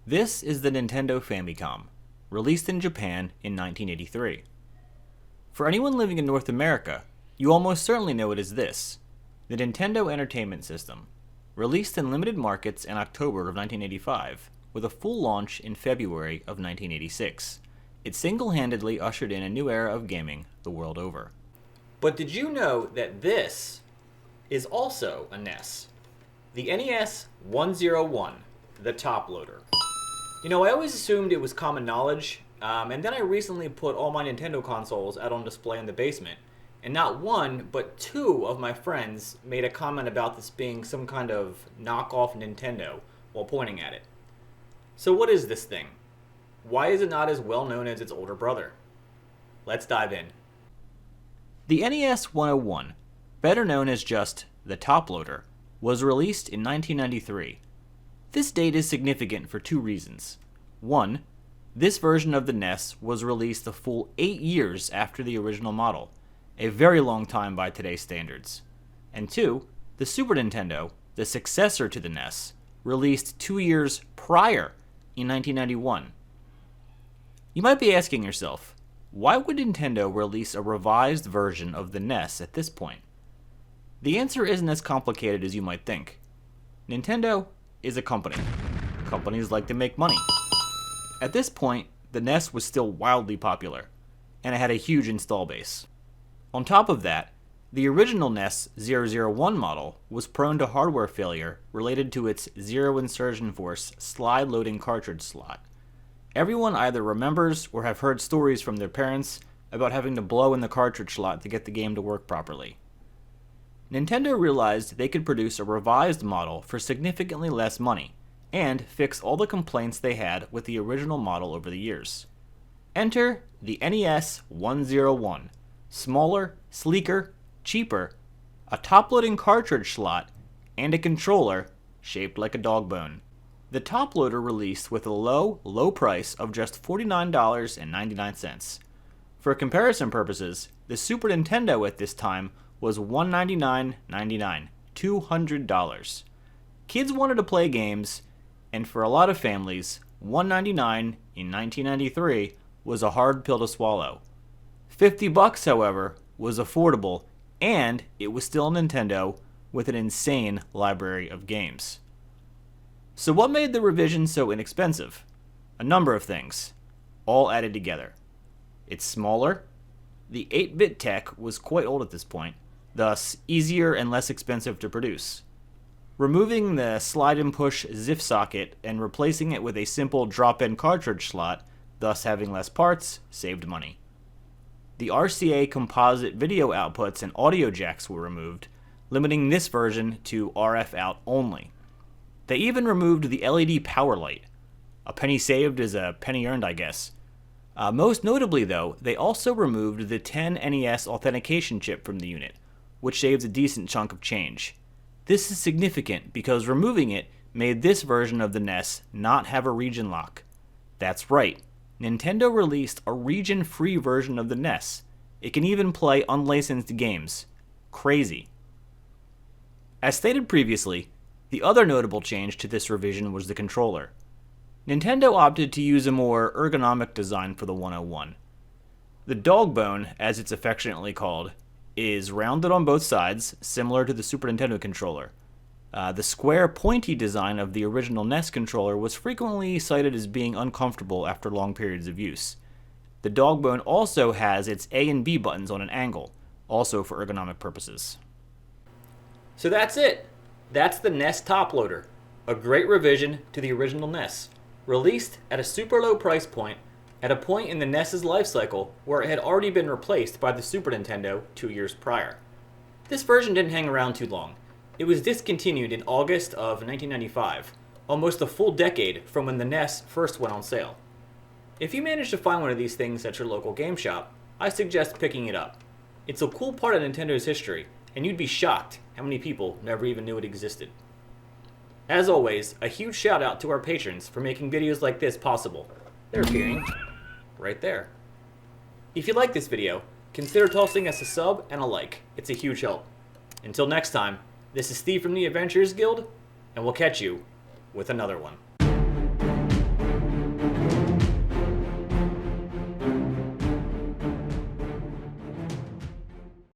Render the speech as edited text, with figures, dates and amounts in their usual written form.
This is the Nintendo Famicom, released in Japan in 1983. For anyone living in North America, you almost certainly know it as this, the Nintendo Entertainment System, released in limited markets in October of 1985, with a full launch in February of 1986. It single-handedly ushered in a new era of gaming the world over. But did you know that this is also a NES? The NES-101, the top loader. You know, I always assumed it was common knowledge, and then I recently put all my Nintendo consoles out on display in the basement, and not one, but two of my friends made a comment about this being some kind of knockoff Nintendo while pointing at it. So what is this thing? Why is it not as well known as its older brother? Let's dive in. The NES-101, better known as just the top loader, was released in 1993. This date is significant for two reasons. One, this version of the NES was released a full 8 years after the original model, a very long time by today's standards. And two, the Super Nintendo, the successor to the NES, released 2 years prior in 1991. You might be asking yourself, why would Nintendo release a revised version of the NES at this point? The answer isn't as complicated as you might think. Nintendo is a company. Companies like to make money. At this point, the NES was still wildly popular, and it had a huge install base. On top of that, the original NES-001 model was prone to hardware failure related to its zero insertion force slide loading cartridge slot. Everyone either remembers or have heard stories from their parents about having to blow in the cartridge slot to get the game to work properly. Nintendo realized they could produce a revised model for significantly less money, and fix all the complaints they had with the original model over the years. Enter the NES-101. Smaller, sleeker, cheaper, a top-loading cartridge slot, and a controller shaped like a dog bone. The top loader released with a low price of just $49.99. For comparison purposes, the Super Nintendo at this time was $199.99, $200. Kids wanted to play games, and for a lot of families, $199 in 1993 was a hard pill to swallow. $50, however, was affordable, and it was still a Nintendo with an insane library of games. So what made the revision so inexpensive? A number of things, all added together. It's smaller. The 8-bit tech was quite old at this point, thus easier and less expensive to produce. Removing the slide and push ZIF socket and replacing it with a simple drop-in cartridge slot, thus having less parts, saved money. The RCA composite video outputs and audio jacks were removed, limiting this version to RF out only. They even removed the LED power light. A penny saved is a penny earned, I guess. Most notably, though, they also removed the 10 NES authentication chip from the unit, which saves a decent chunk of change. This is significant because removing it made this version of the NES not have a region lock. That's right, Nintendo released a region-free version of the NES. It can even play unlicensed games. Crazy. As stated previously, the other notable change to this revision was the controller. Nintendo opted to use a more ergonomic design for the 101. The dog bone, as it's affectionately called, is rounded on both sides, similar to the Super Nintendo controller. The square, pointy design of the original NES controller was frequently cited as being uncomfortable after long periods of use. The dog bone also has its A and B buttons on an angle, also for ergonomic purposes. So that's it. That's the NES top loader, a great revision to the original NES, released at a super low price point, at a point in the NES's life cycle where it had already been replaced by the Super Nintendo 2 years prior. This version didn't hang around too long. It was discontinued in August of 1995, almost a full decade from when the NES first went on sale. If you manage to find one of these things at your local game shop, I suggest picking it up. It's a cool part of Nintendo's history, and you'd be shocked how many people never even knew it existed. As always, a huge shout out to our patrons for making videos like this possible. They're appearing right there. If you like this video, consider tossing us a sub and a like. It's a huge help. Until next time, this is Steve from the Adventurers Guild, and we'll catch you with another one.